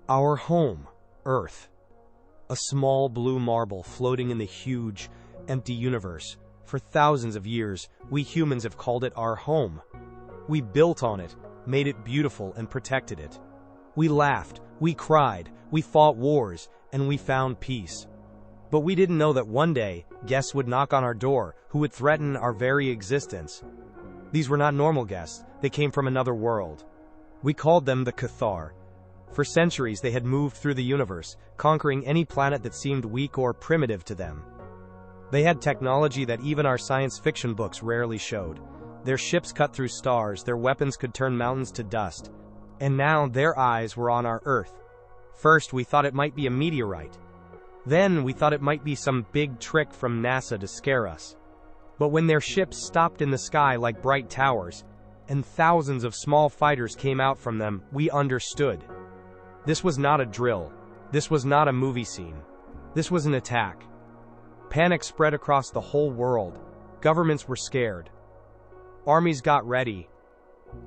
Our home, Earth. A small blue marble floating in the huge, empty universe. For thousands of years, we humans have called it our home. We built on it, made it beautiful, and protected it. We laughed, we cried, we fought wars, and we found peace. But we didn't know that one day, guests would knock on our door who would threaten our very existence. These were not normal guests, they came from another world. We called them the Cathar. For centuries they had moved through the universe, conquering any planet that seemed weak or primitive to them. They had technology that even our science fiction books rarely showed. Their ships cut through stars, their weapons could turn mountains to dust. And now their eyes were on our Earth. First we thought it might be a meteorite. Then we thought it might be some big trick from NASA to scare us. But when their ships stopped in the sky like bright towers, and thousands of small fighters came out from them, we understood. This was not a drill. This was not a movie scene. This was an attack. Panic spread across the whole world. Governments were scared. Armies got ready.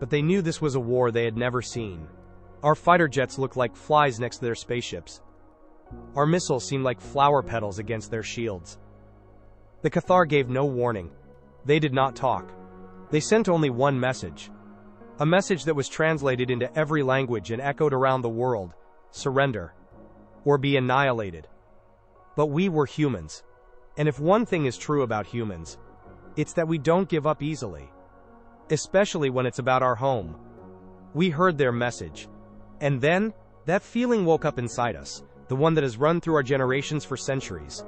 But they knew this was a war they had never seen. Our fighter jets looked like flies next to their spaceships. Our missiles seemed like flower petals against their shields. The Cathar gave no warning. They did not talk. They sent only one message. A message that was translated into every language and echoed around the world: surrender, or be annihilated. But we were humans. And if one thing is true about humans, it's that we don't give up easily. Especially when it's about our home. We heard their message. And then, that feeling woke up inside us. The one that has run through our generations for centuries.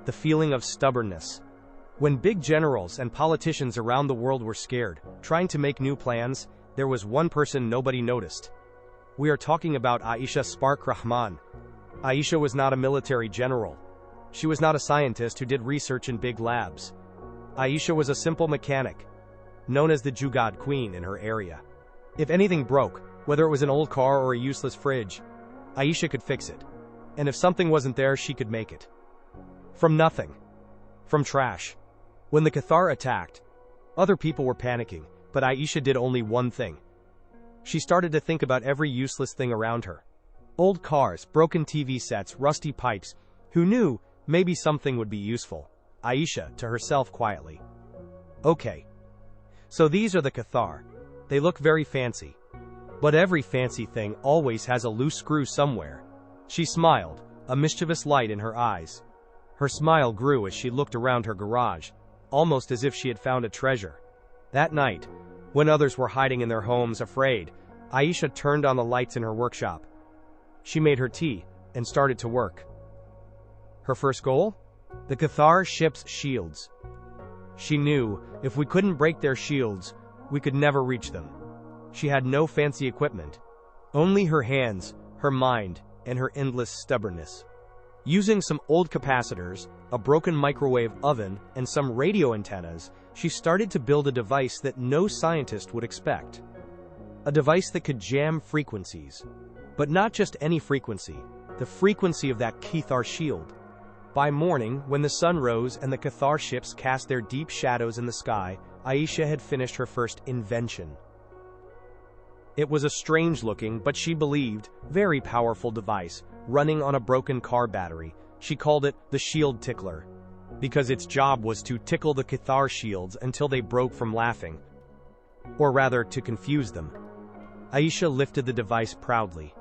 The feeling of stubbornness. When big generals and politicians around the world were scared, trying to make new plans, there was one person nobody noticed. We are talking about Aisha Spark Rahman. Aisha was not a military general. She was not a scientist who did research in big labs. Aisha was a simple mechanic, known as the Jugad Queen in her area. If anything broke, whether it was an old car or a useless fridge, Aisha could fix it. And if something wasn't there, she could make it. From nothing. From trash. When the Cathar attacked, other people were panicking, but Aisha did only one thing. She started to think about every useless thing around her. Old cars, broken TV sets, rusty pipes. Who knew, maybe something would be useful. Aisha, to herself quietly. Okay. So these are the Cathar. They look very fancy. But every fancy thing always has a loose screw somewhere. She smiled, a mischievous light in her eyes. Her smile grew as she looked around her garage, almost as if she had found a treasure. That night, when others were hiding in their homes afraid, Aisha turned on the lights in her workshop. She made her tea and started to work. Her first goal? The Cathar ship's shields. She knew if we couldn't break their shields, we could never reach them. She had no fancy equipment, only her hands, her mind, and her endless stubbornness. Using some old capacitors, a broken microwave oven, and some radio antennas, she started to build a device that no scientist would expect. A device that could jam frequencies. But not just any frequency, the frequency of that Cathar shield. By morning, when the sun rose and the Cathar ships cast their deep shadows in the sky, Aisha had finished her first invention. It was a strange-looking, but she believed, very powerful device, running on a broken car battery. She called it the Shield Tickler, because its job was to tickle the Cathar shields until they broke from laughing. Or rather, to confuse them. Aisha lifted the device proudly.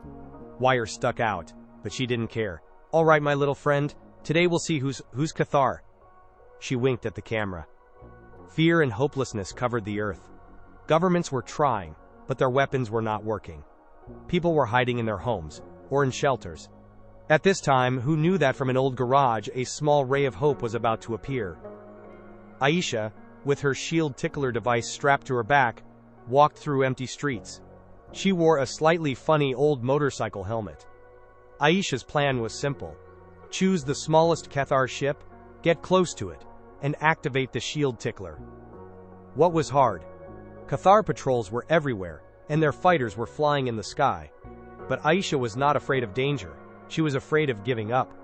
Wire stuck out, but she didn't care. All right, my little friend, today we'll see who's Cathar. She winked at the camera. Fear and hopelessness covered the earth. Governments were trying, but their weapons were not working. People were hiding in their homes, or in shelters. At this time, who knew that from an old garage a small ray of hope was about to appear? Aisha, with her shield tickler device strapped to her back, walked through empty streets. She wore a slightly funny old motorcycle helmet. Aisha's plan was simple. Choose the smallest Cathar ship, get close to it, and activate the shield tickler. What was hard? Cathar patrols were everywhere, and their fighters were flying in the sky. But Aisha was not afraid of danger. She was afraid of giving up.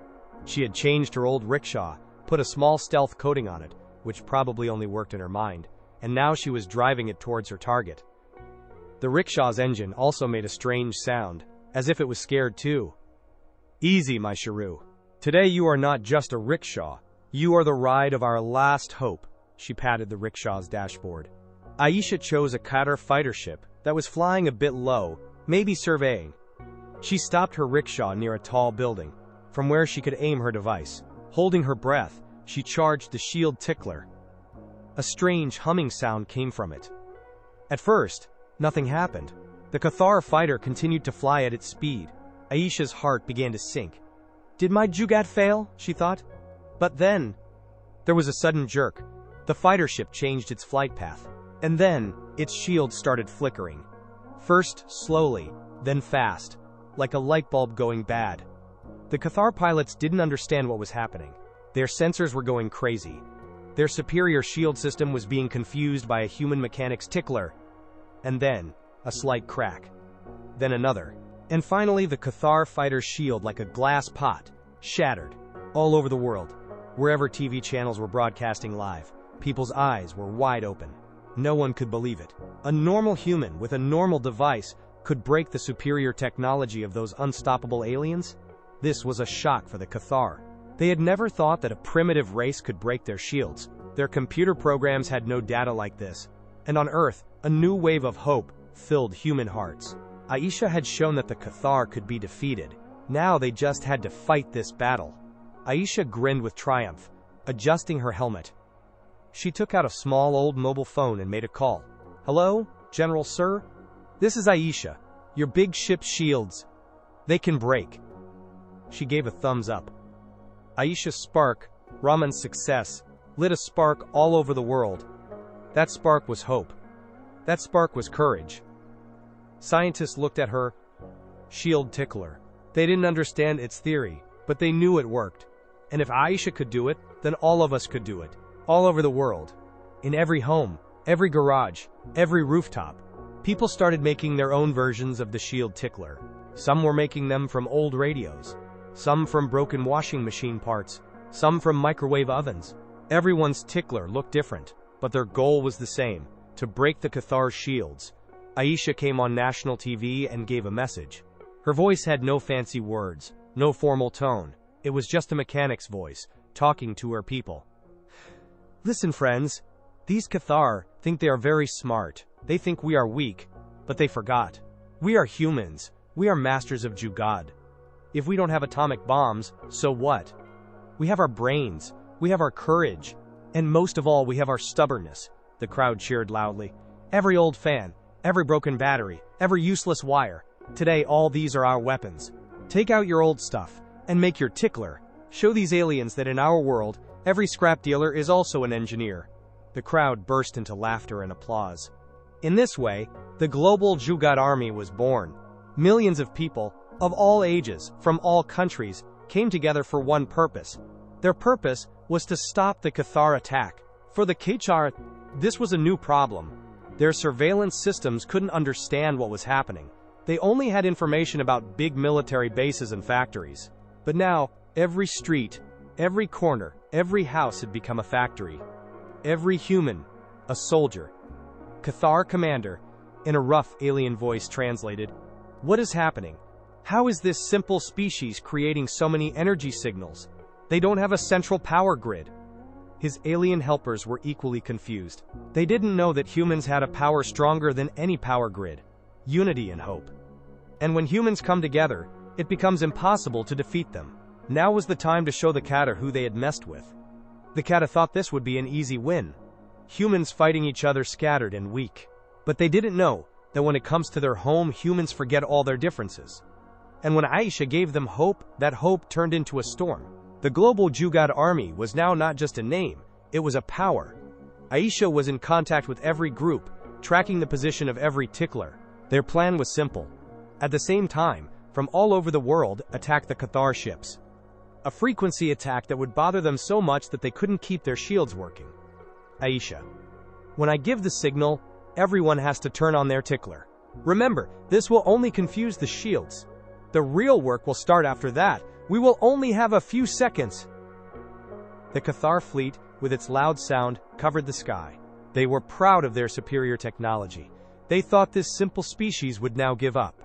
She had changed her old rickshaw, put a small stealth coating on it, which probably only worked in her mind, and now she was driving it towards her target. The rickshaw's engine also made a strange sound, as if it was scared too. Easy, my shrew. Today you are not just a rickshaw. You are the ride of our last hope. She patted the rickshaw's dashboard. Aisha chose a Qatar fighter ship that was flying a bit low, maybe surveying. She stopped her rickshaw near a tall building, from where she could aim her device. Holding her breath, she charged the shield tickler. A strange humming sound came from it. At first, nothing happened. The Qatar fighter continued to fly at its speed. Aisha's heart began to sink. Did my Jugaad fail? She thought. But then, there was a sudden jerk. The fighter ship changed its flight path. And then, its shield started flickering. First slowly, then fast, like a light bulb going bad. The Qatar pilots didn't understand what was happening. Their sensors were going crazy. Their superior shield system was being confused by a human mechanic's tickler. And then, a slight crack. Then another. And finally, the Qatar fighter's shield, like a glass pot, shattered. All over the world, wherever TV channels were broadcasting live, people's eyes were wide open. No one could believe it. A normal human with a normal device could break the superior technology of those unstoppable aliens? This was a shock for the Qatar. They had never thought that a primitive race could break their shields. Their computer programs had no data like this. And on Earth, a new wave of hope filled human hearts. Aisha had shown that the Qatar could be defeated. Now they just had to fight this battle. Aisha grinned with triumph, adjusting her helmet. She took out a small old mobile phone and made a call. Hello, General Sir? This is Aisha. Your big ship's shields. They can break. She gave a thumbs up. Aisha's spark, Raman's success, lit a spark all over the world. That spark was hope. That spark was courage. Scientists looked at her. Shield tickler. They didn't understand its theory, but they knew it worked. And if Aisha could do it, then all of us could do it. All over the world. In every home, every garage, every rooftop. People started making their own versions of the shield tickler. Some were making them from old radios. Some from broken washing machine parts. Some from microwave ovens. Everyone's tickler looked different, but their goal was the same, to break the Qatar shields. Aisha came on national TV and gave a message. Her voice had no fancy words, no formal tone. It was just a mechanic's voice, talking to her people. Listen, friends, these Qatar think they are very smart. They think we are weak, but they forgot. We are humans. We are masters of Jugaad. If we don't have atomic bombs, so what? We have our brains. We have our courage. And most of all, we have our stubbornness. The crowd cheered loudly. Every old fan, every broken battery, every useless wire. Today, all these are our weapons. Take out your old stuff and make your tickler. Show these aliens that in our world, every scrap dealer is also an engineer. The crowd burst into laughter and applause. In this way, the global Jugaad army was born. Millions of people, of all ages, from all countries, came together for one purpose. Their purpose was to stop the Qatar attack. For the Qatar, this was a new problem. Their surveillance systems couldn't understand what was happening. They only had information about big military bases and factories. But now, every street, every corner, every house had become a factory. Every human, a soldier. Qatar commander, in a rough alien voice translated, "What is happening? How is this simple species creating so many energy signals? They don't have a central power grid." His alien helpers were equally confused. They didn't know that humans had a power stronger than any power grid. Unity and hope. And when humans come together, it becomes impossible to defeat them. Now was the time to show the Qatar who they had messed with. The Qatar thought this would be an easy win. Humans fighting each other scattered and weak. But they didn't know that when it comes to their home, humans forget all their differences. And when Aisha gave them hope, that hope turned into a storm. The global Jugaad army was now not just a name, it was a power. Aisha was in contact with every group, tracking the position of every tickler. Their plan was simple. At the same time, from all over the world, attack the Qatar ships. A frequency attack that would bother them so much that they couldn't keep their shields working. Aisha. When I give the signal, everyone has to turn on their tickler. Remember, this will only confuse the shields. The real work will start after that. We will only have a few seconds. The Qatar fleet, with its loud sound, covered the sky. They were proud of their superior technology. They thought this simple species would now give up.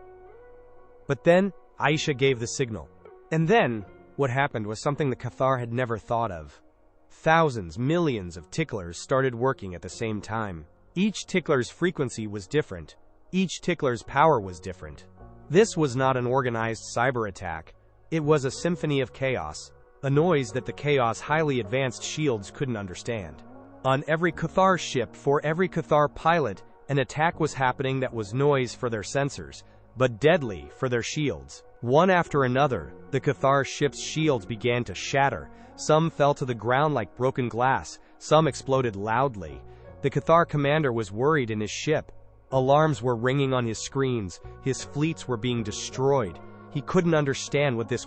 But then, Aisha gave the signal. And then, what happened was something the Cathar had never thought of. Thousands, millions of ticklers started working at the same time. Each tickler's frequency was different. Each tickler's power was different. This was not an organized cyber attack. It was a symphony of chaos, a noise that the chaos highly advanced shields couldn't understand. On every Cathar ship, for every Cathar pilot, an attack was happening that was noise for their sensors, but deadly for their shields. One after another, the Cathar ship's shields began to shatter. Some fell to the ground like broken glass, some exploded loudly. The Cathar commander was worried in his ship. Alarms were ringing on his screens, his fleets were being destroyed. He couldn't understand what this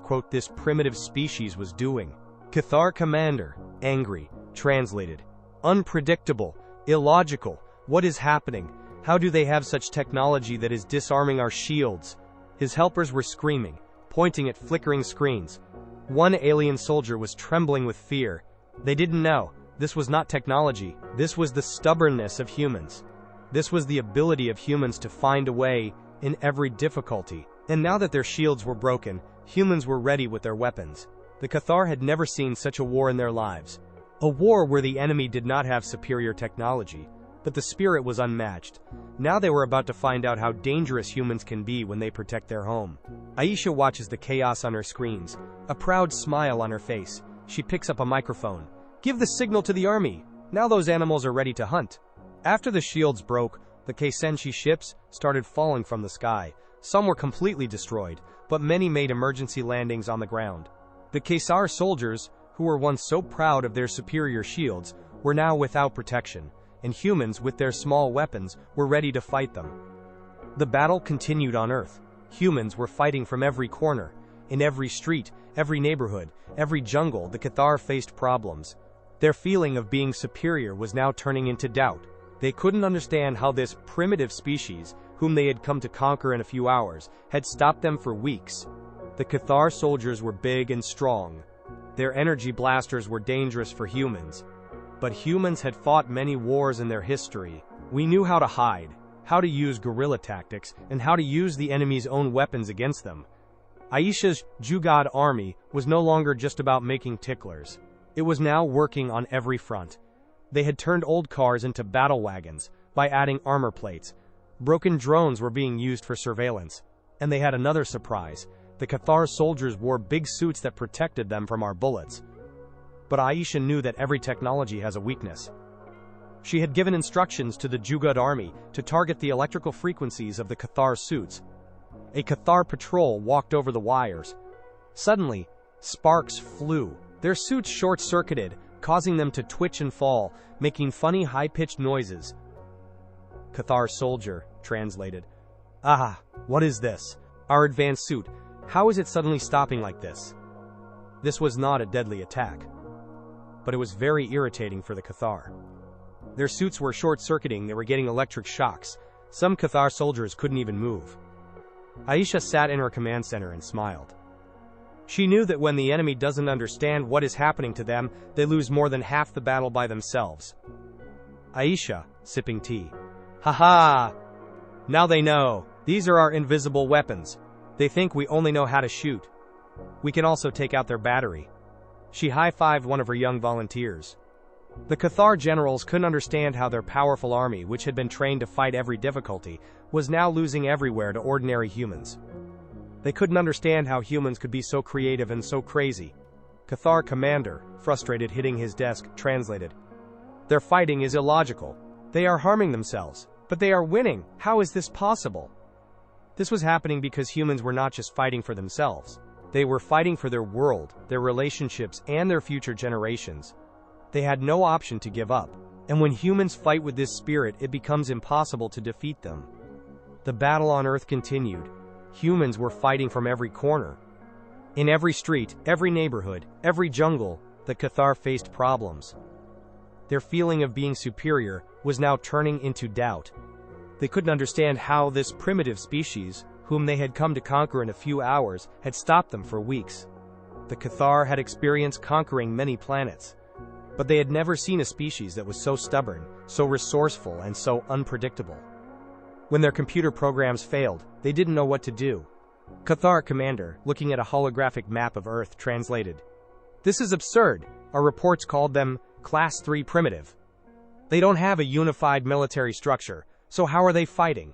primitive species was doing. Cathar commander, angry, translated. Unpredictable, illogical, what is happening? How do they have such technology that is disarming our shields? His helpers were screaming, pointing at flickering screens. One alien soldier was trembling with fear. They didn't know. This was not technology. This was the stubbornness of humans. This was the ability of humans to find a way in every difficulty. And now that their shields were broken, humans were ready with their weapons. The Cathar had never seen such a war in their lives. A war where the enemy did not have superior technology, but the spirit was unmatched. Now they were about to find out how dangerous humans can be when they protect their home. Aisha watches the chaos on her screens, a proud smile on her face. She picks up a microphone. Give the signal to the army. Now those animals are ready to hunt. After the shields broke, the Keisenshi ships started falling from the sky. Some were completely destroyed, but many made emergency landings on the ground. The Caesar soldiers, who were once so proud of their superior shields, were now without protection, and humans with their small weapons were ready to fight them. The battle continued on Earth. Humans were fighting from every corner. In every street, every neighborhood, every jungle, the Cathar faced problems. Their feeling of being superior was now turning into doubt. They couldn't understand how this primitive species, whom they had come to conquer in a few hours, had stopped them for weeks. The Cathar soldiers were big and strong. Their energy blasters were dangerous for humans. But humans had fought many wars in their history. We knew how to hide, how to use guerrilla tactics, and how to use the enemy's own weapons against them. Aisha's Jugad army was no longer just about making ticklers. It was now working on every front. They had turned old cars into battle wagons by adding armor plates. Broken drones were being used for surveillance. And they had another surprise. The Cathar soldiers wore big suits that protected them from our bullets. But Aisha knew that every technology has a weakness. She had given instructions to the Jugad army to target the electrical frequencies of the Cathar suits. A Cathar patrol walked over the wires. Suddenly, sparks flew. Their suits short-circuited, causing them to twitch and fall, making funny high-pitched noises. Cathar soldier, translated. Ah, what is this? Our advanced suit. How is it suddenly stopping like this? This was not a deadly attack, but it was very irritating for the Cathar. Their suits were short-circuiting, they were getting electric shocks. Some Cathar soldiers couldn't even move. Aisha sat in her command center and smiled. She knew that when the enemy doesn't understand what is happening to them, they lose more than half the battle by themselves. Aisha, sipping tea. Ha! Now they know. These are our invisible weapons. They think we only know how to shoot. We can also take out their battery. She high-fived one of her young volunteers. The Cathar generals couldn't understand how their powerful army, which had been trained to fight every difficulty, was now losing everywhere to ordinary humans. They couldn't understand how humans could be so creative and so crazy. Cathar commander, frustrated, hitting his desk, translated. Their fighting is illogical. They are harming themselves, but they are winning. How is this possible? This was happening because humans were not just fighting for themselves. They were fighting for their world, their relationships, and their future generations. They had no option to give up. And when humans fight with this spirit, it becomes impossible to defeat them. The battle on Earth continued. Humans were fighting from every corner. In every street, every neighborhood, every jungle, the Cathar faced problems. Their feeling of being superior was now turning into doubt. They couldn't understand how this primitive species, whom they had come to conquer in a few hours, had stopped them for weeks. The Cathar had experienced conquering many planets, but they had never seen a species that was so stubborn, so resourceful, and so unpredictable. When their computer programs failed, they didn't know what to do. Cathar commander, looking at a holographic map of Earth, translated. This is absurd. Our reports called them Class 3 primitive. They don't have a unified military structure, so how are they fighting?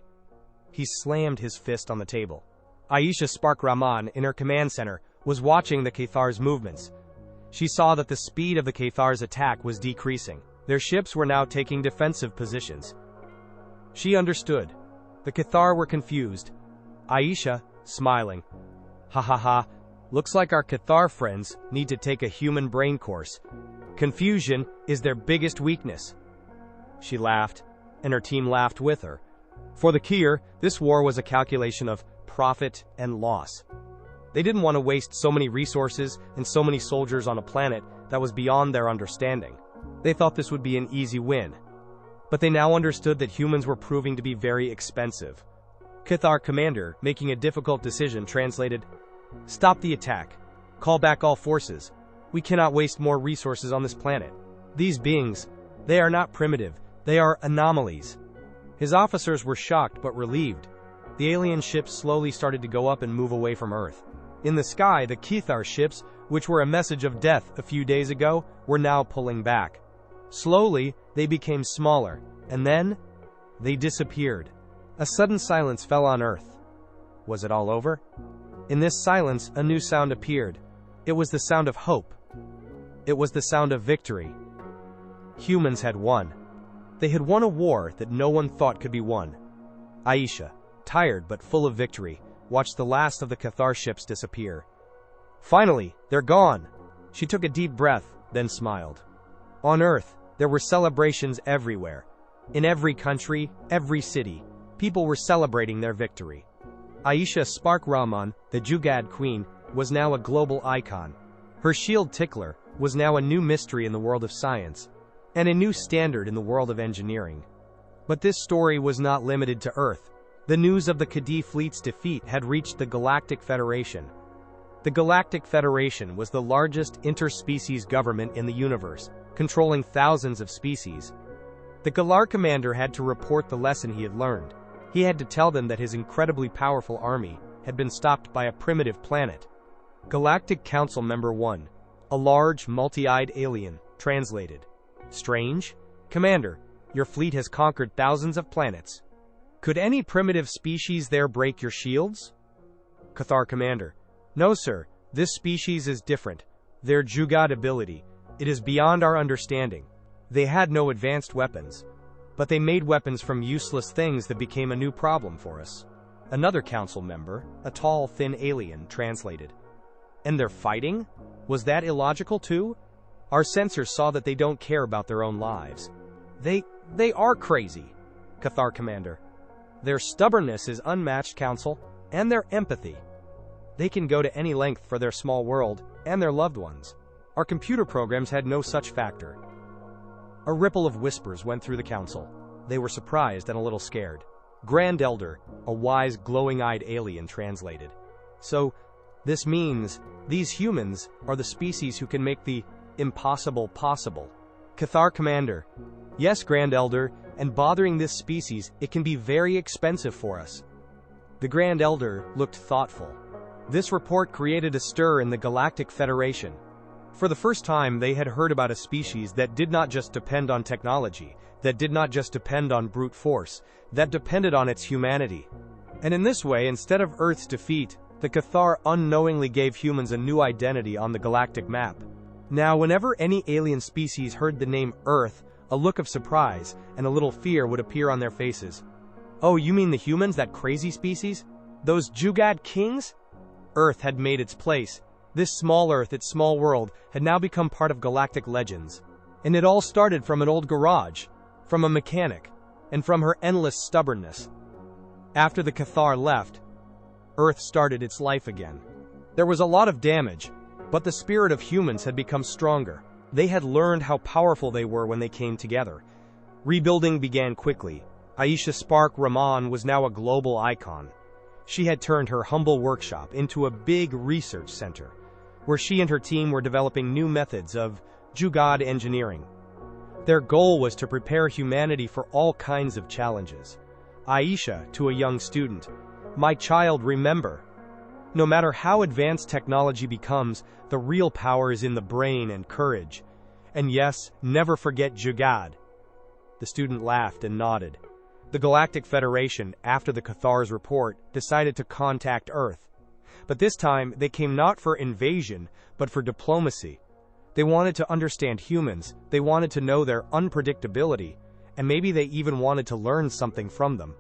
He slammed his fist on the table. Aisha Spark Rahman, in her command center, was watching the Cathar's movements. She saw that the speed of the Cathar's attack was decreasing. Their ships were now taking defensive positions. She understood. The Cathar were confused. Aisha, smiling. Ha ha ha, looks like our Cathar friends need to take a human brain course. Confusion is their biggest weakness. She laughed, and her team laughed with her. For the Kier, this war was a calculation of profit and loss. They didn't want to waste so many resources and so many soldiers on a planet that was beyond their understanding. They thought this would be an easy win. But they now understood that humans were proving to be very expensive. Cathar commander, making a difficult decision, translated, Stop the attack. Call back all forces. We cannot waste more resources on this planet. These beings, they are not primitive. They are anomalies. His officers were shocked but relieved. The alien ships slowly started to go up and move away from Earth. In the sky, the Cathar ships, which were a message of death a few days ago, were now pulling back. Slowly, they became smaller, and then, they disappeared. A sudden silence fell on Earth. Was it all over? In this silence, a new sound appeared. It was the sound of hope. It was the sound of victory. Humans had won. They had won a war that no one thought could be won. Aisha, tired but full of victory, watched the last of the Cathar ships disappear. Finally, they're gone. She took a deep breath, then smiled. On Earth, there were celebrations everywhere. In every country, every city, people were celebrating their victory. Aisha Spark Rahman, the Jugad Queen, was now a global icon. Her shield tickler was now a new mystery in the world of science, and a new standard in the world of engineering. But this story was not limited to Earth. The news of the Khadi fleet's defeat had reached the Galactic Federation. The Galactic Federation was the largest interspecies government in the universe, controlling thousands of species. The Galar commander had to report the lesson he had learned. He had to tell them that his incredibly powerful army had been stopped by a primitive planet. Galactic Council Member 1, a large, multi-eyed alien, translated. Strange? Commander, your fleet has conquered thousands of planets. Could any primitive species there break your shields? Cathar commander. No, sir. This species is different. Their Jugad ability, it is beyond our understanding. They had no advanced weapons, but they made weapons from useless things that became a new problem for us. Another council member, a tall, thin alien, translated. And they're fighting? Was that illogical too? Our sensors saw that they don't care about their own lives. They are crazy, Cathar commander. Their stubbornness is unmatched, Council, and their empathy. They can go to any length for their small world and their loved ones. Our computer programs had no such factor. A ripple of whispers went through the council. They were surprised and a little scared. Grand Elder, a wise, glowing-eyed alien, translated. So, this means these humans are the species who can make the impossible possible. Cathar commander. Yes, Grand Elder, and bothering this species, it can be very expensive for us. The Grand Elder looked thoughtful. This report created a stir in the Galactic Federation. For the first time, they had heard about a species that did not just depend on technology, that did not just depend on brute force, that depended on its humanity. And in this way, instead of Earth's defeat, the Cathar unknowingly gave humans a new identity on the galactic map. Now, whenever any alien species heard the name Earth, a look of surprise and a little fear would appear on their faces. Oh, you mean the humans, that crazy species? Those Jugad kings? Earth had made its place. This small Earth, its small world, had now become part of galactic legends. And it all started from an old garage, from a mechanic, and from her endless stubbornness. After the Cathar left, Earth started its life again. There was a lot of damage, but the spirit of humans had become stronger. They had learned how powerful they were when they came together. Rebuilding began quickly. Aisha Spark Rahman was now a global icon. She had turned her humble workshop into a big research center, where she and her team were developing new methods of Jugad engineering. Their goal was to prepare humanity for all kinds of challenges. Aisha, to a young student, "My child, remember, No matter how advanced technology becomes, the real power is in the brain and courage. And yes, never forget Jugad. The student laughed and nodded. The Galactic Federation, after the Cathar's report, decided to contact Earth. But this time, they came not for invasion, but for diplomacy. They wanted to understand humans, they wanted to know their unpredictability, and maybe they even wanted to learn something from them.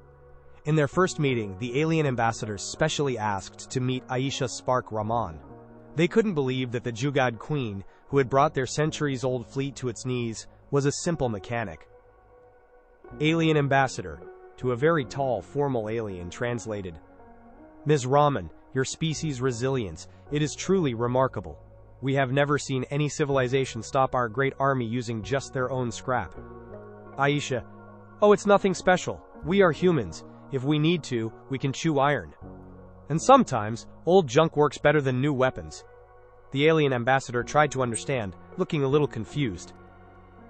In their first meeting, the alien ambassadors specially asked to meet Aisha Spark Rahman. They couldn't believe that the Jugad Queen, who had brought their centuries-old fleet to its knees, was a simple mechanic. Alien ambassador, to a very tall, formal alien, translated. Ms. Rahman, your species' resilience, it is truly remarkable. We have never seen any civilization stop our great army using just their own scrap. Aisha, oh, it's nothing special. We are humans. If we need to, we can chew iron. And sometimes, old junk works better than new weapons. The alien ambassador tried to understand, looking a little confused.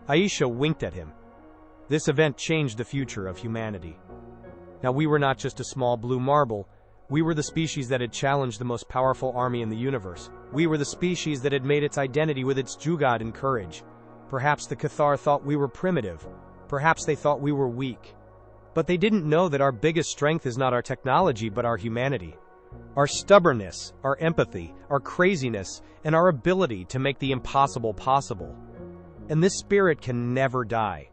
Aisha winked at him. This event changed the future of humanity. Now we were not just a small blue marble, we were the species that had challenged the most powerful army in the universe. We were the species that had made its identity with its Jugad and courage. Perhaps the Cathar thought we were primitive. Perhaps they thought we were weak. But they didn't know that our biggest strength is not our technology, but our humanity. Our stubbornness, our empathy, our craziness, and our ability to make the impossible possible. And this spirit can never die.